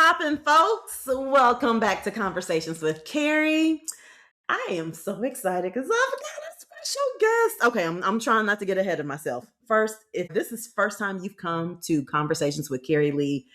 poppin', folks? Welcome back to Conversations with Carrie. I am so excited because I've got a special guest. Okay, I'm trying not to get ahead of myself. First, if this is first time you've come to Conversations with Carrie Lea,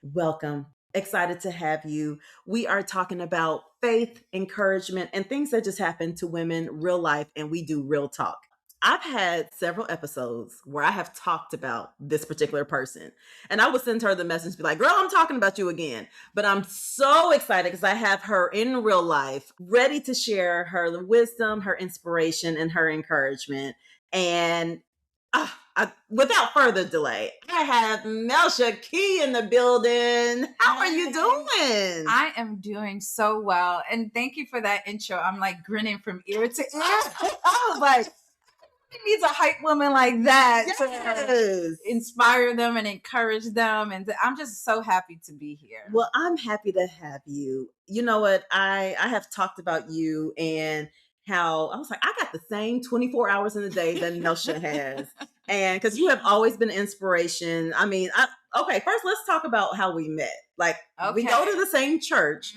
welcome. Excited to have you. We are talking about faith, encouragement, and things that just happen to women, real life, and we do real talk. I've had several episodes where I have talked about this particular person, and I would send her the message, be like, girl, I'm talking about you again. But I'm so excited because I have her in real life, ready to share her wisdom, her inspiration, and her encouragement. And without further delay, I have Melsha Key in the building. How are you doing? I am doing so well. And thank you for that intro. I'm like grinning from ear to ear. I was like, who needs a hype woman like that to inspire them and encourage them? And I'm just so happy to be here. Well, I'm happy to have you. You know what? I have talked about you and how I was like, I got the same 24 hours in a day that Melsha has. And because you have always been inspiration. I mean, okay, first let's talk about how we met. Like, we go to the same church,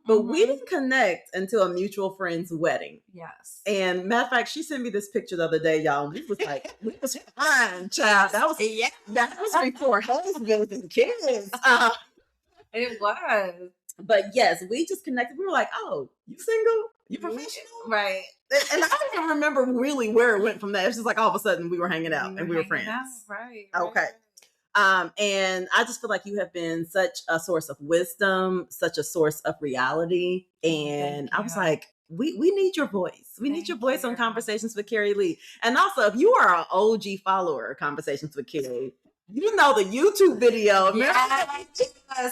but we didn't connect until a mutual friend's wedding. Yes. And matter of fact, she sent me this picture the other day, y'all. We was like, we was fine, child. That was before husbands and kids. It was. But yes, we just connected. We were like, oh, you single? You professional? Right. And I don't even remember really where it went from there. It's just like all of a sudden we were hanging out and we were friends. Right. Okay. And I just feel like you have been such a source of wisdom, such a source of reality. And I was like, we need your voice. We need your voice on Conversations with Carrie Lea. And also, if you are an OG follower of Conversations with Carrie, you know the YouTube video. Yes,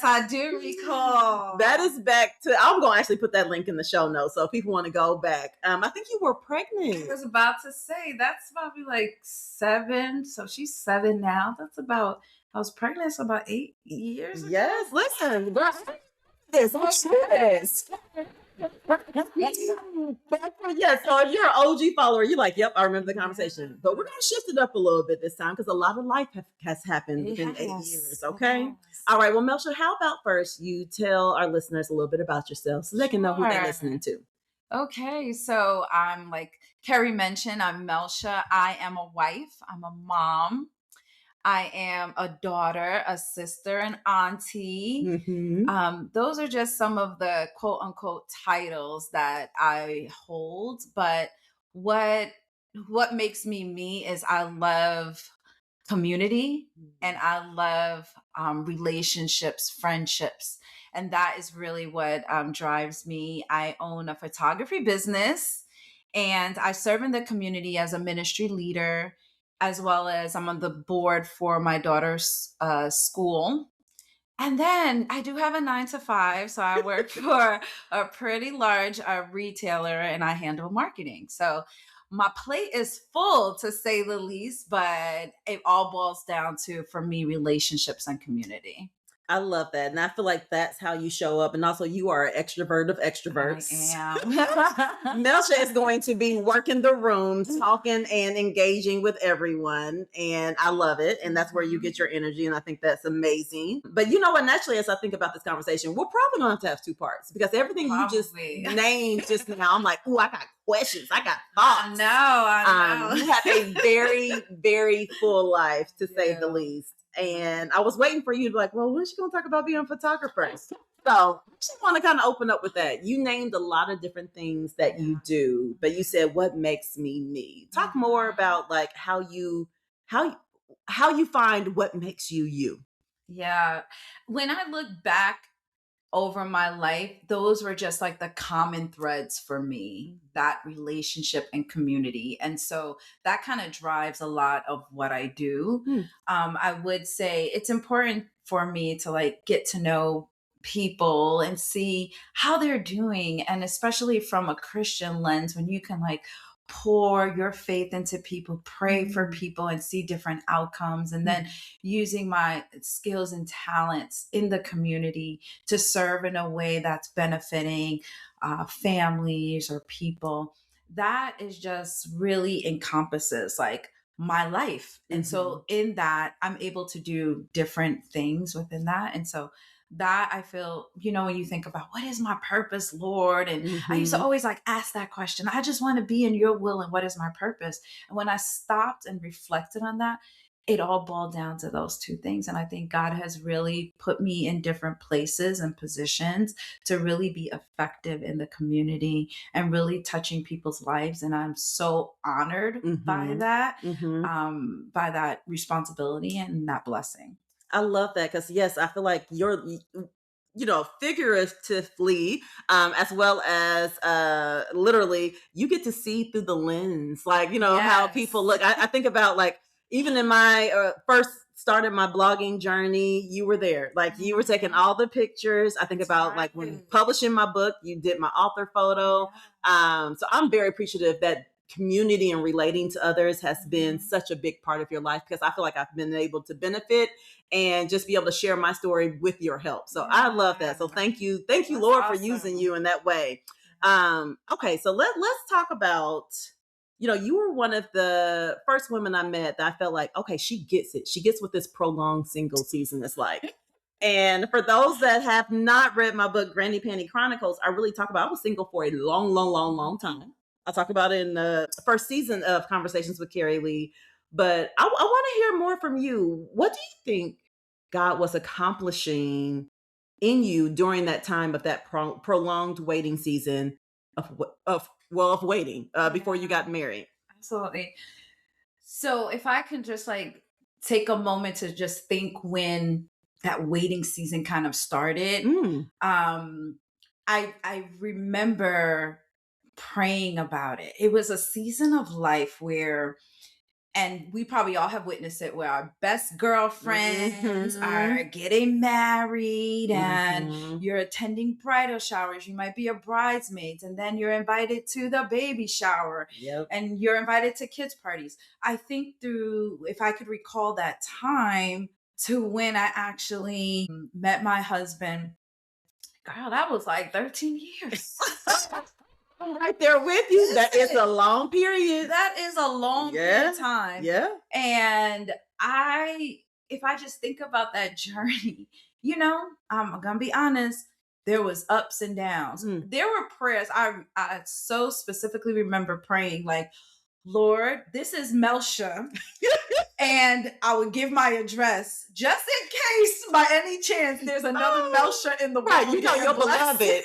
I do recall. That is back to, I'm going to actually put that link in the show notes. So if people want to go back, I think you were pregnant. I was about to say, that's probably like 7. So she's 7 now. I was pregnant so about 8 years ago. Yes, listen, girl, this. Yeah, so if you're an OG follower, you're like, yep, I remember the conversation. But we're going to shift it up a little bit this time because a lot of life has happened in 8 years, okay? Yes. All right, well, Melsha, how about first you tell our listeners a little bit about yourself so they can know who they're listening to. Okay, so I'm like Carrie mentioned, I'm Melsha. I am a wife. I'm a mom. I am a daughter, a sister, an auntie. Those are just some of the quote unquote titles that I hold. But what makes me me is I love community and I love relationships, friendships. And that is really what drives me. I own a photography business and I serve in the community as a ministry leader, as well as I'm on the board for my daughter's school. And then I do have a 9 to 5. So I work for a pretty large retailer and I handle marketing. So my plate is full, to say the least, but it all boils down to, for me, relationships and community. I love that. And I feel like that's how you show up. And also you are an extrovert of extroverts. I am. Melsha is going to be working the room, talking and engaging with everyone. And I love it. And that's where you get your energy. And I think that's amazing. But you know what? Naturally, as I think about this conversation, we're probably going to have 2 parts because everything you just named just now, I'm like, oh, I got questions. I got thoughts. I know. You have a very, very full life, to say the least. And I was waiting for you to be like, well, when's she going to talk about being a photographer? So I just want to kind of open up with that. You named a lot of different things that you do, but you said, what makes me me? Talk more about like how you find what makes you you. Yeah. When I look back over my life, those were just like the common threads for me, that relationship and community. And so that kind of drives a lot of what I do. I would say it's important for me to like get to know people and see how they're doing. And especially from a Christian lens, when you can like pour your faith into people, pray for people and see different outcomes. And then using my skills and talents in the community to serve in a way that's benefiting families or people. That is just really encompasses like my life. And so in that, I'm able to do different things within that. And so that I feel, when you think about what is my purpose, Lord? And I used to Mhm. always like ask that question. I just want to be in your will and what is my purpose? And when I stopped and reflected on that, it all boiled down to those two things. And I think God has really put me in different places and positions to really be effective in the community and really touching people's lives. And I'm so honored Mhm. Mhm. by that responsibility and that blessing. I love that because yes, I feel like figuratively, as well as literally, you get to see through the lens, like how people Yes. look. I think about like even in my first started my blogging journey, you were there. Like you were taking Mhm. all the pictures. I think That's about like when right. publishing my book, you did my author photo. Yeah. So I'm very appreciative that community and relating to others has been Mhm. such a big part of your life because I feel like I've been able to benefit and just be able to share my story with your help. So I love that. So Yeah. thank you. Thank you, That's Lord, for using awesome. you in that way. Yeah. Okay, so let's talk about, you were one of the first women I met that I felt like, okay, she gets it. She gets what this prolonged single season is like. And for those that have not read my book, Granny Panty Chronicles, I really talk about I was single for a long, long, long, long Mhm. time. I talk about it in the first season of Conversations with Carrie Lea. But I want to hear more from you. What do you think God was accomplishing in you during that time of that prolonged waiting season of waiting before you Yeah, got married? absolutely. So if I can just like take a moment to just think when that waiting season kind of started, Mm. um, I remember praying about it. It was a season of life where, and we probably all have witnessed it, where our best girlfriends are Hmm. getting married and Hmm. you're attending bridal showers. You might be a bridesmaid, and then you're invited to the baby shower Yep. and you're invited to kids' parties. I think through, if I could recall that time to when I actually met my husband, girl, that was like 13 years. I'm right there with you. That is a Listen, long period. that is a long period Yeah. of time. Yeah. And if I just think about that journey, I'm gonna be honest, there was ups and downs. Mm. There were prayers. I so specifically remember praying like, Lord, this is Melsha. And I would give my address just in case by any chance there's another Oh, Melsha in the right. world You know getting you're blessed. beloved.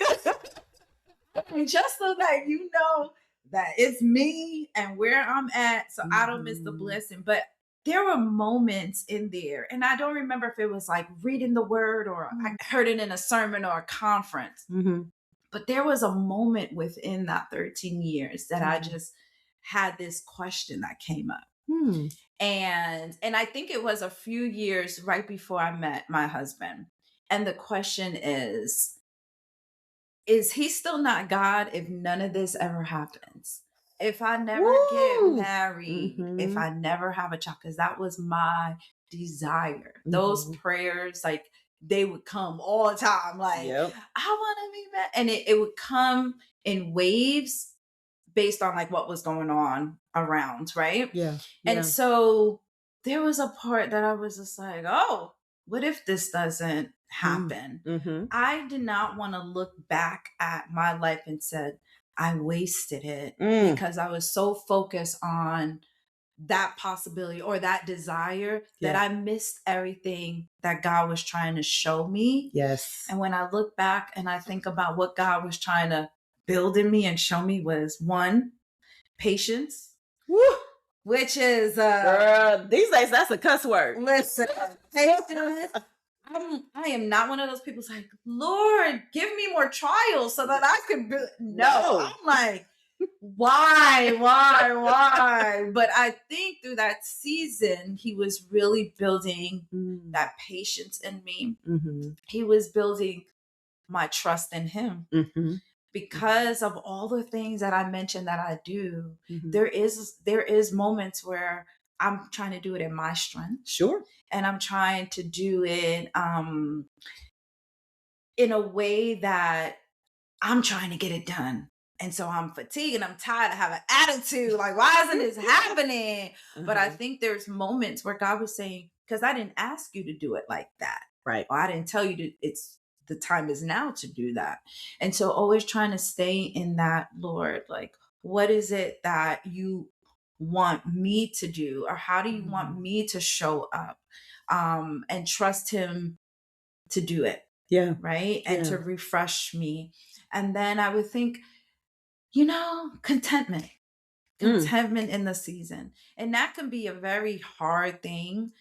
Just so that you know that it's me and where I'm at, so I don't miss the Mhm. blessing. But there were moments in there, and I don't remember if it was like reading the word or I heard it in a sermon or a conference, Mhm. but there was a moment within that 13 years that I Mhm. just had this question that came up. Hmm. And I think it was a few years right before I met my husband. And the question is he still not God if none of this ever happens? If I never get Woo! married, if Mhm. I never have a child, because that was my desire. Those Mhm. prayers, like they would come all the time. Like, Yep. I want to be married. And it would come in waves based on like what was going on around, right? Yeah. And Yeah. so there was a part that I was just like, oh, what if this doesn't Mm. happen? Mhm. I did not want to look back at my life and said, I wasted it Mm. because I was so focused on that possibility or that desire that Yeah. I missed everything that God was trying to show me. Yes. And when I look back and I think about what God was trying to build in me and show me was one, patience, Woo! which is Girl, these days that's a cuss word. listen, patience. I am not one of those people who's like, Lord, give me more trials so that I can be. No, No. I'm like, why? But I think through that season, he was really building Mm. that patience in me. Mhm. He was building my trust in him Mhm. because of all the things that I mentioned that I do. Mhm. There is moments where I'm trying to do it in my strength Sure. and I'm trying to do it in a way that I'm trying to get it done. And so I'm fatigued and I'm tired. I have an attitude like, why isn't this happening? But I Uh-huh. think there's moments where God was saying, because I didn't ask you to do it like that. Right. Oh, I didn't tell you to, it's the time is now to do that. And so always trying to stay in that, Lord, like, what is it that you want me to do? Or how do you want me to show up? And trust him to do it. Yeah. Right. And Yeah. to refresh me. And then I would think, contentment Mm. contentment in the season. And that can be a very hard thing,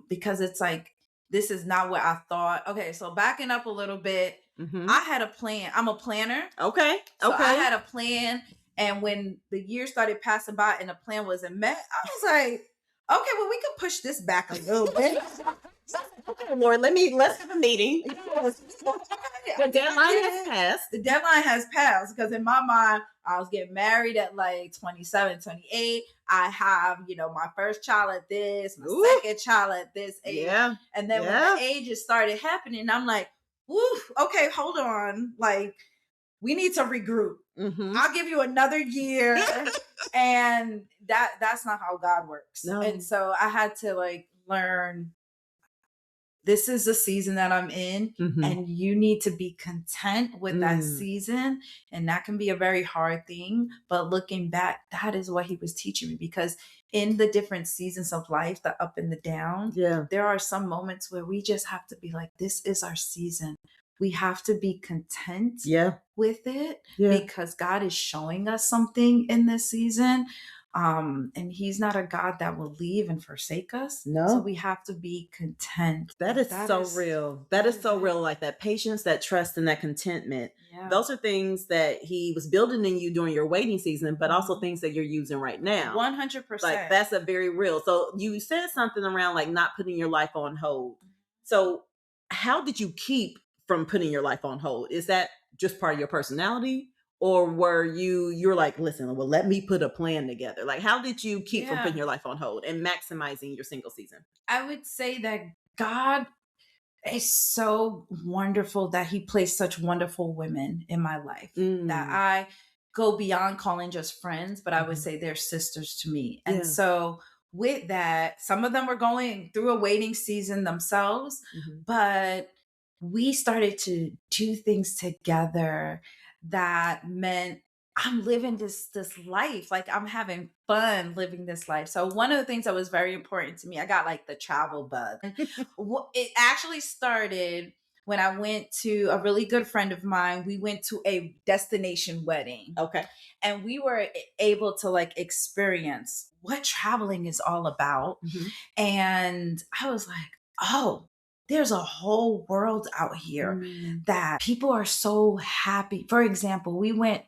because it's like, this is not what I thought. Okay, so backing up a little bit, Mm-hmm. I had a plan. I'm a planner. Okay. So I Okay. had a plan. And when the years started passing by and the plan wasn't met, I was like, okay, well, we can push this back a little bit. Okay, Lord, let's have a meeting. The deadline has passed. The deadline has passed because in my mind, I was getting married at like 27, 28. I have, my first child at this, my Ooh. second child at this age. Yeah. And then when the ages started happening, I'm like, woo, okay, hold on. Like, we need to regroup. Mm-hmm. I'll give you another year. And that's not how God works. No. And so I had to like learn, this is the season that I'm in, and you need to be content with that season. And that can be a very hard thing. But looking back, that is what he was teaching me, because in the different seasons of life, the up and the down, there are some moments where we just have to be like, this is our season. We have to be content with it because God is showing us something in this season. And he's not a God that will leave and forsake us. No. So we have to be content. That is so real. That is so real. Like that patience, that trust, and that contentment. Yeah. Those are things that he was building in you during your waiting season, but also things that you're using right now. 100%. Like that's a very real. So you said something around like not putting your life on hold. So how did you keep from putting your life on hold? Is that just part of your personality? Or were you're like, listen, well, let me put a plan together. Like, how did you keep from putting your life on hold and maximizing your single season? I would say that God is so wonderful that he placed such wonderful women in my life that I go beyond calling just friends, but I would say they're sisters to me. And so with that, some of them were going through a waiting season themselves, but we started to do things together that meant I'm living this life. Like I'm having fun living this life. So one of the things that was very important to me, I got like the travel bug. It actually started when I went to a really good friend of mine. We went to a destination wedding. Okay. And we were able to like experience what traveling is all about. And I was like, oh, there's a whole world out here that people are so happy. For example, we went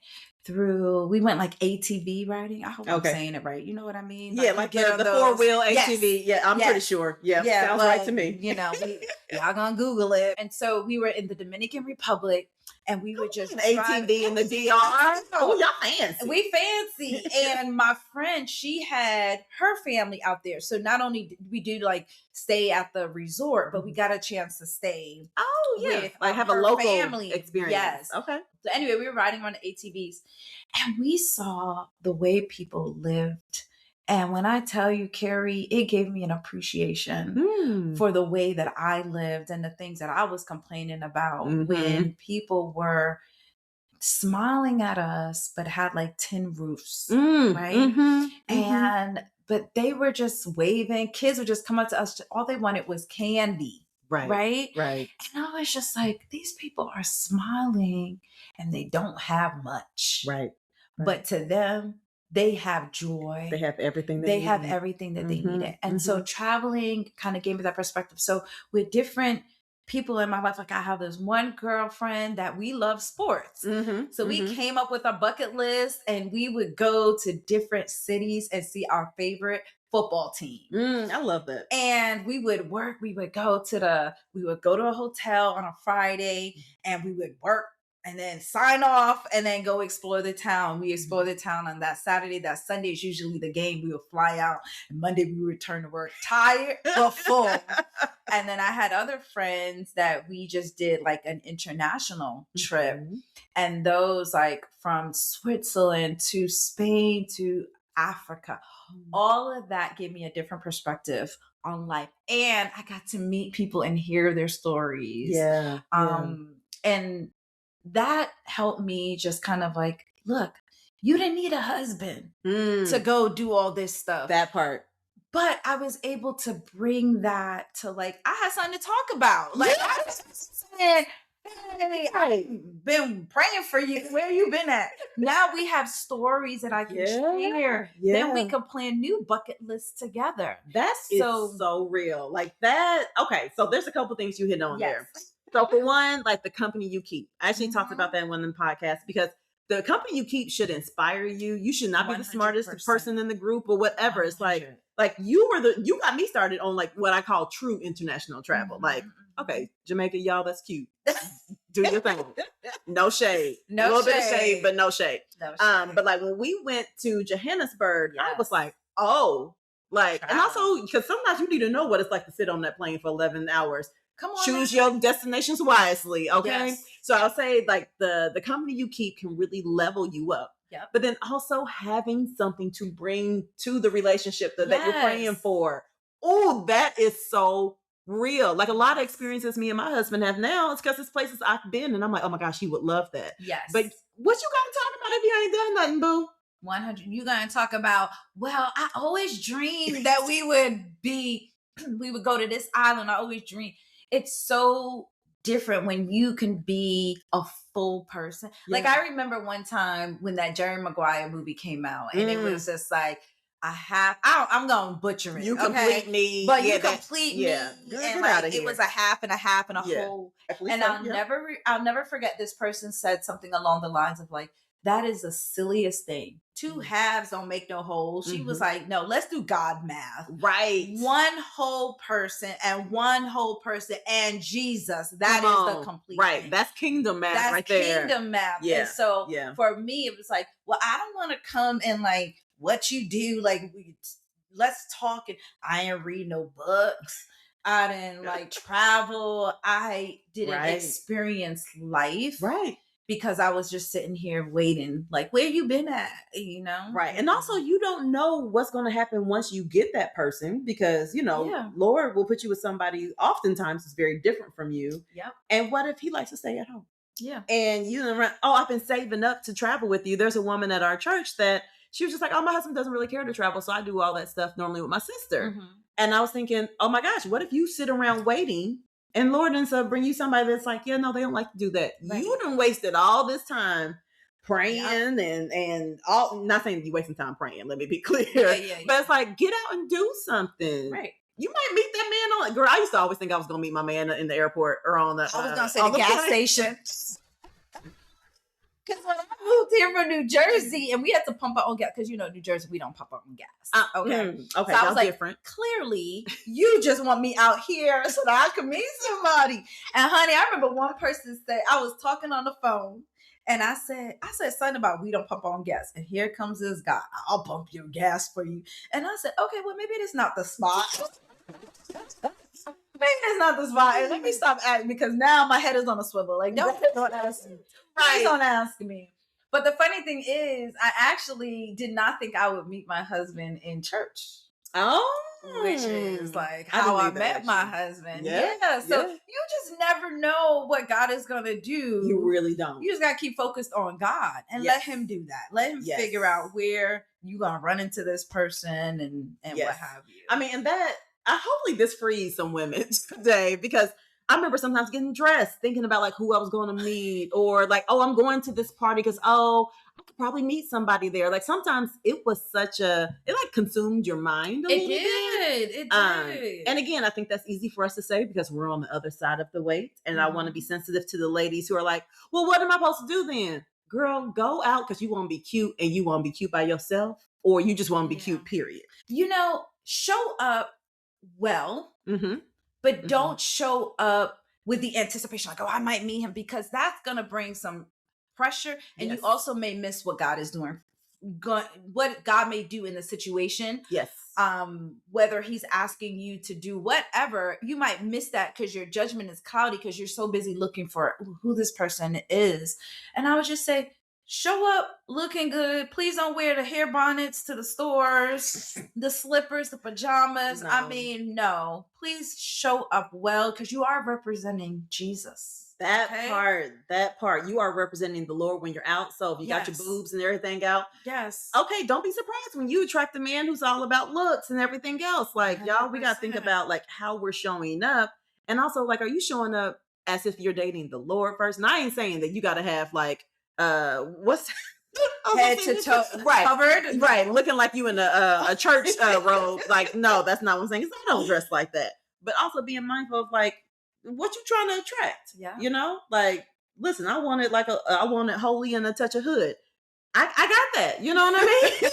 like ATV riding. I hope I'm saying it right. You know what I mean? Yeah, like the 4-wheel ATV. Yes. Yeah, I'm pretty sure. Yeah, sounds right to me. Y'all gonna Google it. And so we were in the Dominican Republic, and we were just ATV in the DR. Oh, y'all fancy. We fancy. And my friend, she had her family out there. So not only did we do like stay at the resort, but we got a chance to stay. Oh, yeah. With like have a local family experience. Yes. Okay. So anyway, we were riding on the ATVs and we saw the way people lived. And when I tell you, Carrie, it gave me an appreciation for the way that I lived and the things that I was complaining about when people were smiling at us, but had like tin roofs, right? But they were just waving. Kids would just come up to us. All they wanted was candy. Right. Right. And I was just like, these people are smiling and they don't have much. Right. But to them, they have joy. They have everything they have everything that they needed. And so traveling kind of gave me that perspective. So with different people in my life, like I have this one girlfriend that we love sports. So we came up with a bucket list and we would go to different cities and see our favorite football team. I love that. And we would go to a hotel on a Friday and we would work and then sign off and then go explore the town. We explore the town on that Saturday. That Sunday is usually the game. We would fly out and Monday we would return to work tired but full. And then I had other friends that we just did like an international trip. And those like from Switzerland to Spain to Africa, all of that gave me a different perspective on life. And I got to meet people and hear their stories. Yeah. And that helped me just kind of like, look, you didn't need a husband to go do all this stuff. That part. But I was able to bring that to like, I had something to talk about. Like, I was saying, hey, I've been praying for you. Where you been at? Now we have stories that I can share. Then we can plan new bucket lists together. That's so real. Like that. Okay. So there's a couple things you hit on there. So for one, like the company you keep. I actually talked about that in one of the podcasts because the company you keep should inspire you. You should not be the smartest person in the group or whatever. 100%. It's like you got me started on like what I call true international travel. Like, okay, Jamaica, y'all, that's cute. Do your thing. No shade. A little bit of shade, but no shade. But like when we went to Johannesburg, I was like, oh, like, and also because sometimes you need to know what it's like to sit on that plane for 11 hours. Come on, choose your destinations wisely. Okay. So I'll say like the company you keep can really level you up. Yep. But then also having something to bring to the relationship that you're praying for. Oh, that is so real. Like a lot of experiences me and my husband have now, it's because it's places I've been and I'm like, oh my gosh, he would love that. Yes. But what you gonna talk about if you ain't done nothing, boo? 100. You gonna talk about, well, I always dreamed that we would go to this island. I always dreamed. It's so different when you can be a full person. Like I remember one time when that Jerry Maguire movie came out and it was just like, I'm going to butcher it. You complete me. But you complete me. And like, it was a half and a half and a whole. And I'll never forget this person said something along the lines of like, that is the silliest thing. Two halves don't make no whole. She was like, no, let's do God math. Right. One whole person and Jesus. That is the complete thing. That's kingdom math right there. That's kingdom math. Yeah. And so for me, it was like, well, I don't want to come and like what you do. Like, let's talk. And I ain't read no books. I didn't like travel. I didn't experience life. Right. Because I was just sitting here waiting, like, where you been at, you know? Right. And also, you don't know what's going to happen once you get that person because, you know, Lord will put you with somebody oftentimes is very different from you. Yep. And what if he likes to stay at home? Yeah. And I've been saving up to travel with you. There's a woman at our church that she was just like, oh, my husband doesn't really care to travel. So I do all that stuff normally with my sister. Mm-hmm. And I was thinking, oh my gosh, what if you sit around waiting and Lord ends up bring you somebody that's like, yeah, no, they don't like to do that. Right. You done wasted all this time praying and all, not saying you wasting time praying, let me be clear. But it's like, get out and do something. Right. You might meet that man on, girl, I used to always think I was going to meet my man in the airport or on the, I was going to say the gas station. Because when I moved here from New Jersey and we had to pump our own gas, because you know, New Jersey, we don't pump our own gas. Okay. So I was like, different. Clearly, you just want me out here so that I can meet somebody. And honey, I remember one person said, I was talking on the phone and I said something about we don't pump our own gas. And here comes this guy, I'll pump your gas for you. And I said, okay, well, maybe it's not the spot. Maybe it's not the spot. And let me stop asking because now my head is on a swivel. Like, don't ask me. Please don't ask me. But the funny thing is, I actually did not think I would meet my husband in church. Oh. Which is like how I met my husband. Yeah. So you just never know what God is going to do. You really don't. You just got to keep focused on God and let him do that. Let him figure out where you're going to run into this person and what have you. I mean, and that, hopefully this frees some women today because I remember sometimes getting dressed, thinking about like who I was going to meet or like, oh, I'm going to this party because, I could probably meet somebody there. Like sometimes it was it like consumed your mind a little bit. It did. And again, I think that's easy for us to say because we're on the other side of the weight. And I want to be sensitive to the ladies who are like, well, what am I supposed to do then? Girl, go out because you want to be cute and you want to be cute by yourself or you just want to be cute, period. You know, show up well. Mm-hmm. But don't show up with the anticipation like, oh, I might meet him because that's going to bring some pressure. And you also may miss what God is doing, what God may do in the situation. Yes. Whether he's asking you to do whatever, you might miss that because your judgment is cloudy because you're so busy looking for who this person is. And I would just say, show up looking good. Please don't wear the hair bonnets to the stores, the slippers, the pajamas. I No. mean, no. Please show up well because you are representing Jesus. That Okay? part, that part, you are representing the Lord when you're out. So if you got your Yes. boobs and everything out, Yes. okay, don't be surprised when you attract a man who's all about looks and everything else. Like, y'all, we got to think 100%. about like how we're showing up. And also, like, are you showing up as if you're dating the Lord first? And I ain't saying that you got to have like, what's I was gonna Head say, to toe right, covered. right, looking like you in a church robe. Like, no, that's not what I'm saying. 'Cause I don't dress like that. But also being mindful of like what you trying to attract. Yeah. You know, like, listen, I want it like I want it holy and a touch of hood. I got that. You know what I mean?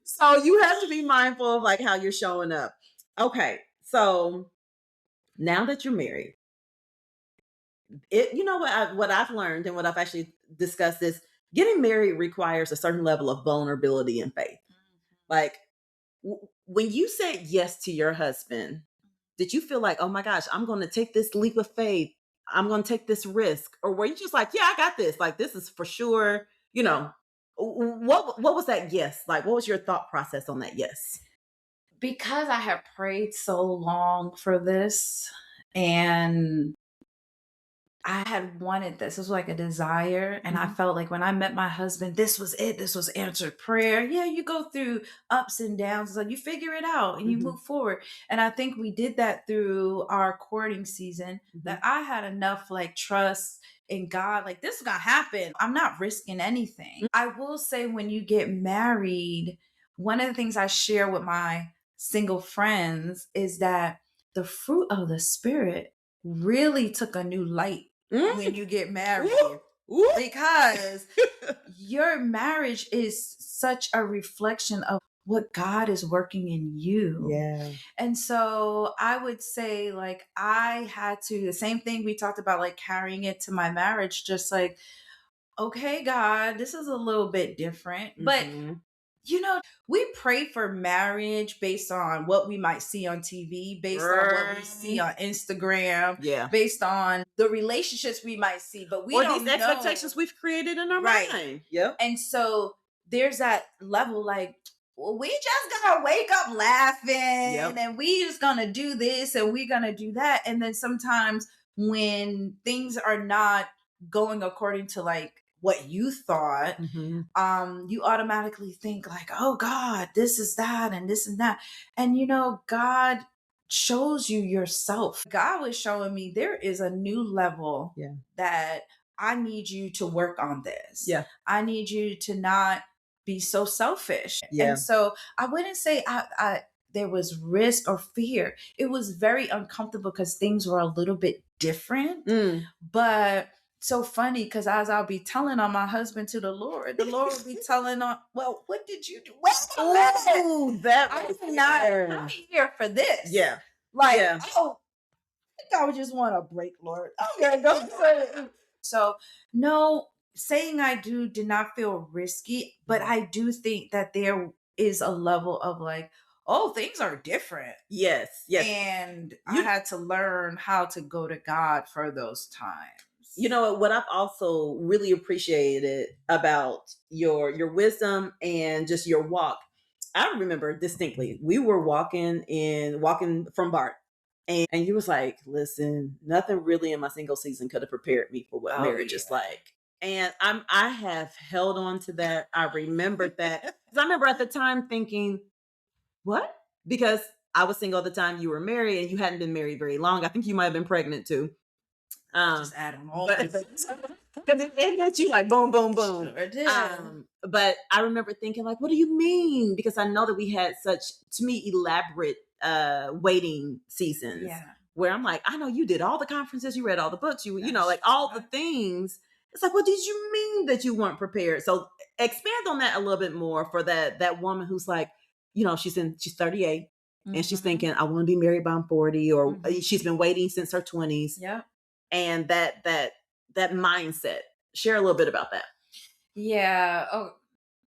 So you have to be mindful of like how you're showing up. Okay, so now that you're married, you know what I've learned and what I've actually discussed is getting married requires a certain level of vulnerability and faith. Like when you said yes to your husband, did you feel like, oh my gosh, I'm going to take this leap of faith? I'm going to take this risk, or were you just like, yeah, I got this. Like this is for sure. You know, what was that yes? Like, what was your thought process on that yes? Because I have prayed so long for this and I had wanted this. This was like a desire. And I Mhm. felt like when I met my husband, this was it. This was answered prayer. Yeah, you go through ups and downs. So you figure it out and you Mhm. move forward. And I think we did that through our courting season Mhm. that I had enough like trust in God. Like this is going to happen. I'm not risking anything. I will say when you get married, one of the things I share with my single friends is that the fruit of the spirit really took a new light when Mm. you get married Ooh. Ooh. because your marriage is such a reflection of what God is working in you. Yeah. And so I would say, like, I had to, the same thing we talked about, like carrying it to my marriage, just like, okay, God, this is a little bit different. But Mhm. you know, we pray for marriage based on what we might see on TV, based on what we see Right. on Instagram, Yeah. based on the relationships we might see, but we Or these don't expectations know. we've created in our Right. mind. Yep. And so there's that level like, well, we just gonna wake up laughing Yep. and we just gonna do this and we gonna do that. And then sometimes when things are not going according to like what you thought, Mhm. you automatically think like, oh God, this is that and this and that. And you know, God shows you yourself. God was showing me there is a new level Yeah. that I need you to work on this. Yeah. I need you to not be so selfish. And Yeah. so I wouldn't say I there was risk or fear. It was very uncomfortable because things were a little bit different. Mm. But so funny because as I'll be telling on my husband to the Lord will be telling on, well, what did you do? Wait a minute. Ooh, that I'm right not there. I'm here for this. Yeah. Like, Yeah. oh, I think I would just want to break, Lord. I'm gonna go for it. So no, saying I do did not feel risky, but I do think that there is a level of like, oh, things are different. Yes. Yes. And I You had to learn how to go to God for those times. you know what I've also really appreciated about your wisdom and just your walk. I remember distinctly we were walking from Bart, and you was like, listen, nothing really in my single season could have prepared me for what Oh marriage yeah. is like. And I have held on to that. I remembered that because I remember at the time thinking, what? Because I was single at the time you were married and you hadn't been married very long. I think you might have been pregnant too. Just add on all But the because it hits you like boom, boom, boom. Sure did. But I remember thinking like, what do you mean? Because I know that we had such, to me, elaborate waiting seasons Yeah. where I'm like, I know you did all the conferences, you read all the books, you know, That's like all the right. things. It's like, what did you mean that you weren't prepared? So expand on that a little bit more for that woman who's like, you know, she's 38 and she's Mhm. thinking, I want to be married by I'm 40, or Mhm. she's been waiting since her 20s, Yep. and that mindset. Share a little bit about that. Yeah. Oh,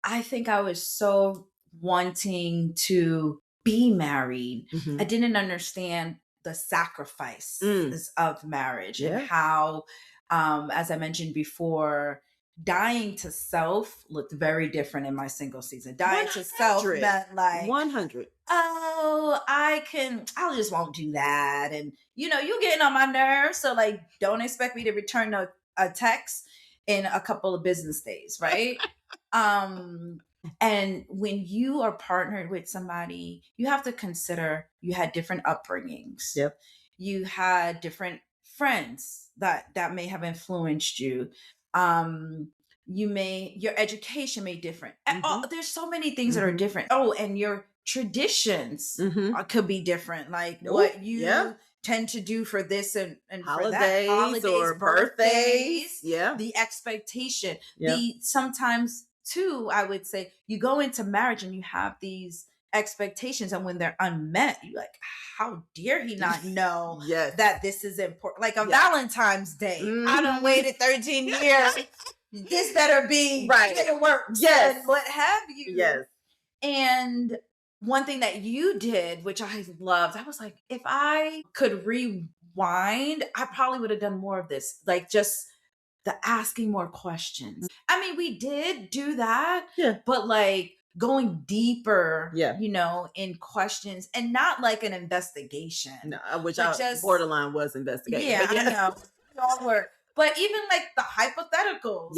I think I was so wanting to be married. I Mm-hmm. didn't understand the Mm. sacrifices of marriage and Yeah. how, as I mentioned before, dying to self looked very different in my single season. Dying to self 100. meant like, 100. oh, I just won't do that. And, you're getting on my nerves. So, like, don't expect me to return a text in a couple of business days, right? And when you are partnered with somebody, you have to consider you had different upbringings. Yep. You had different friends that may have influenced you. Your education may different. There's so many things that are different. Oh, and your traditions could be different. Like what you tend to do for this and holidays, for that, holidays or birthdays. Yeah. The expectation. Yeah. Sometimes too, I would say you go into marriage and you have these expectations, and when they're unmet, you're like, how dare he not know that this is important? Like on Valentine's Day, I done waited 13 years. This better be fireworks and what have you. Yes. And one thing that you did, which I loved, I was like, if I could rewind, I probably would have done more of this. Like just the asking more questions. I mean, we did do that, but like going deeper, in questions and not like an investigation. No, which I just borderline was investigating. Yeah, I know. We all were. But even like the hypotheticals,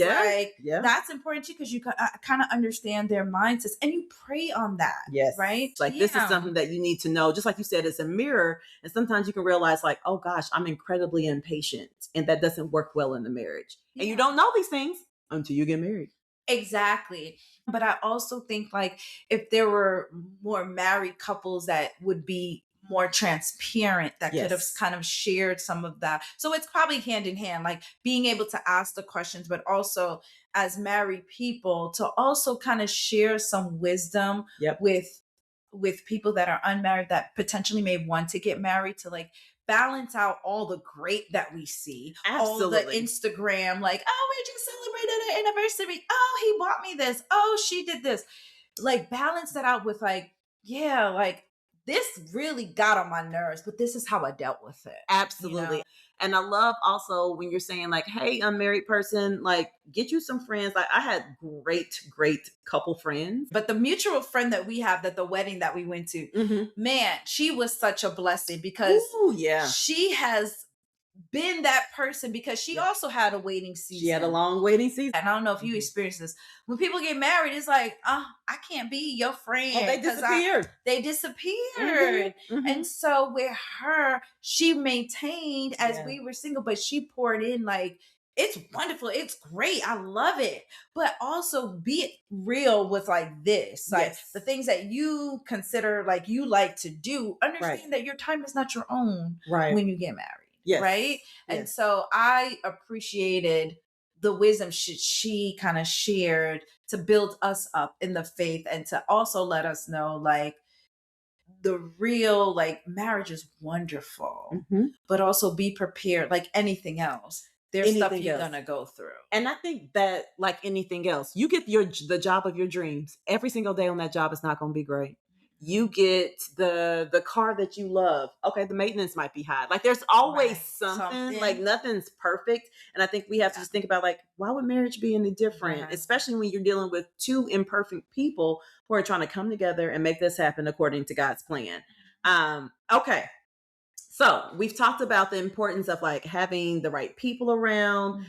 that's important too, because you kind of understand their mindsets and you pray on that. Yes. Right? Like this is something that you need to know. Just like you said, it's a mirror. And sometimes you can realize like, oh gosh, I'm incredibly impatient. And that doesn't work well in the marriage. And you don't know these things until you get married. Exactly. But I also think like if there were more married couples that would be more transparent, that could have kind of shared some of that. So it's probably hand in hand, like being able to ask the questions, but also as married people to also kind of share some wisdom with people that are unmarried that potentially may want to get married, to like balance out all the great that we see. All the Instagram, like, oh, we just celebrated an anniversary. Oh, he bought me this. Oh, she did this. Like balance that out with like, like this really got on my nerves, but this is how I dealt with it. Absolutely. And I love also when you're saying like, hey, unmarried person, like get you some friends. Like I had great couple friends. But the mutual friend that we have at the wedding that we went to, man, she was such a blessing because she has been that person, because she also had a waiting season. She had a long waiting season. And I don't know if you experienced this. When people get married, it's like, oh, I can't be your friend. Oh, they disappeared. And so with her, she maintained as we were single, but she poured in like, it's wonderful. It's great. I love it. But also be real with like this, like the things that you consider like you like to do. Understand that your time is not your own when you get married. Right. And so I appreciated the wisdom she kind of shared to build us up in the faith and to also let us know like the real like marriage is wonderful, but also be prepared like anything else. There's stuff you're going to go through. And I think that like anything else, you get the job of your dreams. Every single day on that job is not going to be great. You get the car that you love. Okay, the maintenance might be high. Like there's always something. Like nothing's perfect. And I think we have to just think about like, why would marriage be any different? Especially when you're dealing with two imperfect people who are trying to come together and make this happen according to God's plan. Okay. So we've talked about the importance of like having the right people around,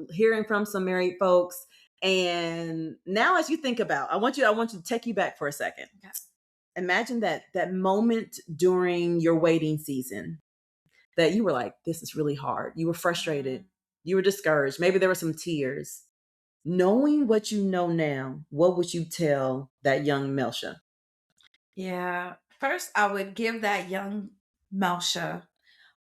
hearing from some married folks. And now as you think about, I want you to take you back for a second. Okay. Imagine that moment during your waiting season that you were like, this is really hard. You were frustrated. You were discouraged. Maybe there were some tears. Knowing what you know now, what would you tell that young Melsha? Yeah. First, I would give that young Melsha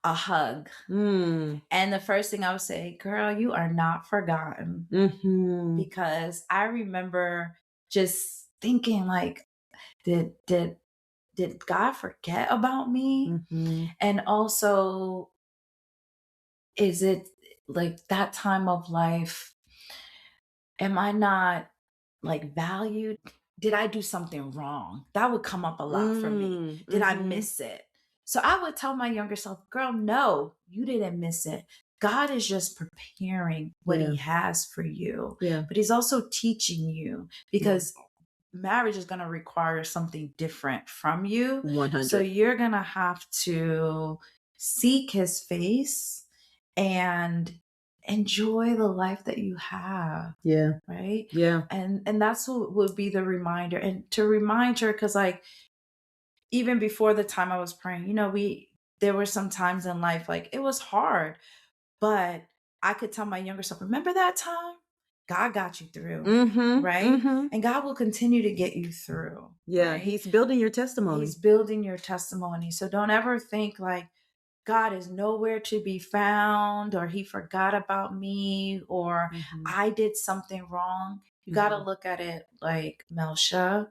a hug. And the first thing I would say, girl, you are not forgotten. Because I remember just thinking like, did God forget about me? And also, is it like that time of life? Am I not like valued? Did I do something wrong? That would come up a lot for me. Did I miss it? So I would tell my younger self, girl, no, you didn't miss it. God is just preparing what Yeah. he has for you, Yeah. but he's also teaching you because marriage is going to require something different from you. So 100. you're going to have to seek his face and enjoy the life that you have, Yeah. right? Yeah. And that's what would be the reminder, and to remind her, because like even before the time I was praying, we there were some times in life like it was hard, but I could tell my younger self, remember that time? God got you through, Mhm. right? Mhm. And God will continue to get you through, Yeah, right? he's building your He's testimony. building your testimony. So don't ever think like God is nowhere to be found, or he forgot about me, or Mhm. I did something wrong. You got to Mhm. look at it like, Melsha,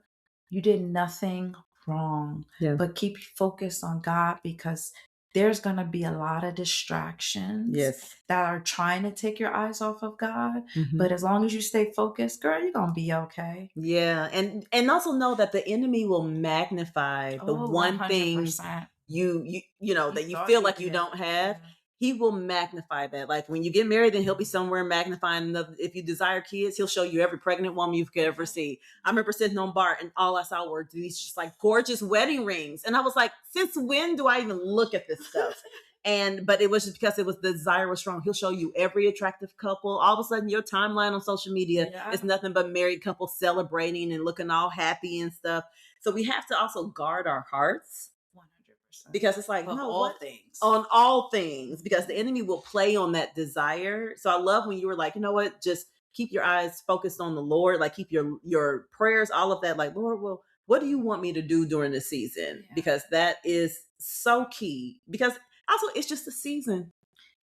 you did nothing wrong, Yeah. but keep focused on God, because there's going to be a lot of distractions Yes. that are trying to take your eyes off of God. Mhm. But as long as you stay focused, girl, you're going to be okay. Yeah, and also know that the enemy will magnify the Oh, one thing 100%. that You you thought feel you like you did. don't have. Yeah. He will magnify that. Like when you get married, then he'll be somewhere magnifying another. If you desire kids, he'll show you every pregnant woman you could ever see. I remember sitting on bar and all I saw were these just like gorgeous wedding rings, and I was like, since when do I even look at this stuff? But it was just because it was the desire was strong. He'll show you every attractive couple. All of a sudden, your timeline on social media is Yeah. nothing but married couples celebrating and looking all happy and stuff. So we have to also guard our hearts 100%. because it's like, Above no, all what? things. On all things, because the enemy will play on that desire. So I love when you were like, you know what, just keep your eyes focused on the Lord, like keep your prayers, all of that, like, Lord, well, what do you want me to do during the season? Yeah. Because that is so key. Because also it's just a season.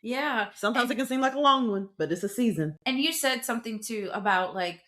Yeah. Sometimes it can seem like a long one, but it's a season. And you said something too about like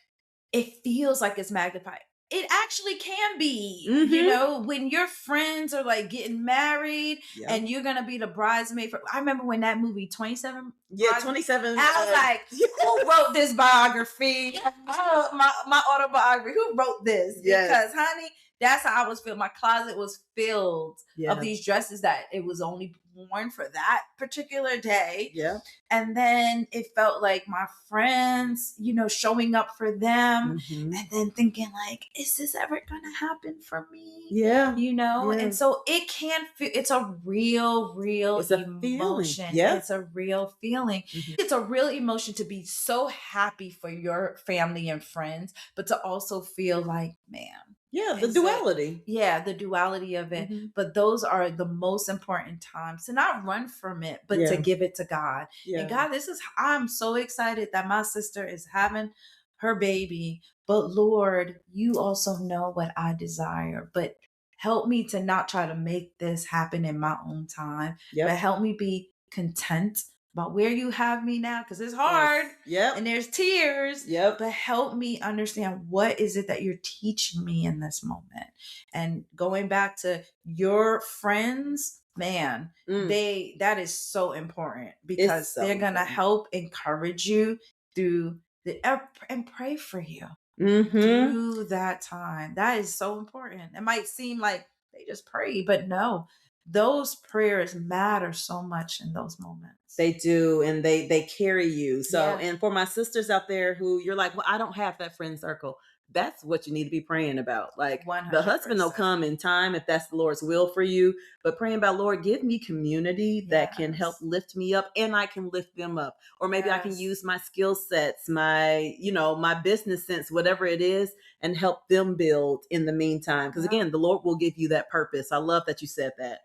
it feels like it's magnified. It actually can be, Mm-hmm. when your friends are like getting married Yeah. and you're gonna be the bridesmaid for. I remember when that movie 27 Yeah, Brides. 27. I was like, who wrote this biography? My autobiography. Who wrote this? Yes. Because, honey, that's how I was feeling. My closet was filled Yeah. of these dresses that it was only worn for that particular day. Yeah. And then it felt like my friends, showing up for them, Mm-hmm. and then thinking like, is this ever gonna happen for me? Yeah. Yeah. Yeah. And so it can feel, it's a real It's a feeling. emotion. Yeah. It's a real feeling. Mhm. It's a real emotion to be so happy for your family and friends, but to also feel like, man, Yeah, the is it- duality. yeah, the duality of it. Mhm. But those are the most important times to not run from it, but to Yeah. give it to God. Yeah. And God, I'm so excited that my sister is having her baby. But Lord, you also know what I desire. But help me to not try to make this happen in my own time, Yep. but help me be content about where you have me now, because it's hard. Yes. Yep. And there's tears. Yep. But help me understand, what is it that you're teaching me in this moment? And going back to your friends, man, that is so important, because so they're gonna important. help encourage you through and pray for you Mm-hmm. through that time. That is so important. It might seem like they just pray, but no, those prayers matter so much in those moments. They do, and they carry you. So, Yeah. and for my sisters out there who you're like, well, I don't have that friend circle. That's what you need to be praying about. Like the husband will 100%. come in time if that's the Lord's will for you. But praying about, Lord, give me community that can help Yes. lift me up, and I can lift them up. Or maybe I can Yes. use my skill sets, my business sense, whatever it is, and help them build in the meantime. Because Yeah. again, the Lord will give you that purpose. I love that you said that.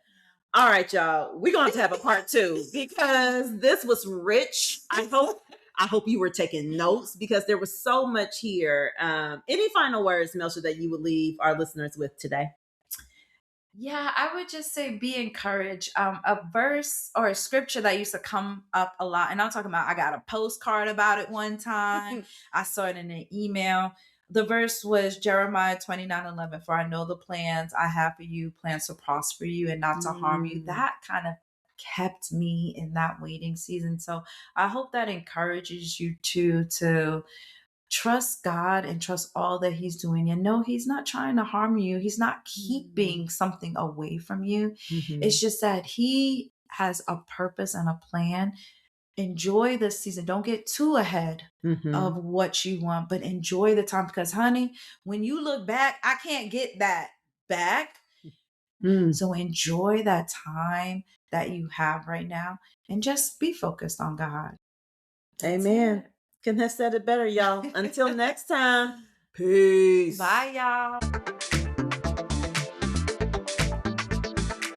All right, y'all. We're going to have a part 2 because this was rich. I hope you were taking notes because there was so much here. Any final words, Melsha, that you would leave our listeners with today? Yeah, I would just say be encouraged. A verse or a scripture that used to come up a lot, and I'm talking about, I got a postcard about it one time. I saw it in an email. The verse was Jeremiah 29:11. For I know the plans I have for you, plans to prosper you and not to harm you. That kind of kept me in that waiting season. So I hope that encourages you to trust God and trust all that He's doing, and know He's not trying to harm you. He's not keeping something away from you. Mhm. It's just that He has a purpose and a plan enjoy this season. Don't get too ahead Mm-hmm. of what you want, but enjoy the time because, honey, when you look back, I can't get that back. Mm. So enjoy that time that you have right now and just be focused on God. That's Amen. it. Couldn't have said it better, y'all. Until next time. Peace. Bye, y'all.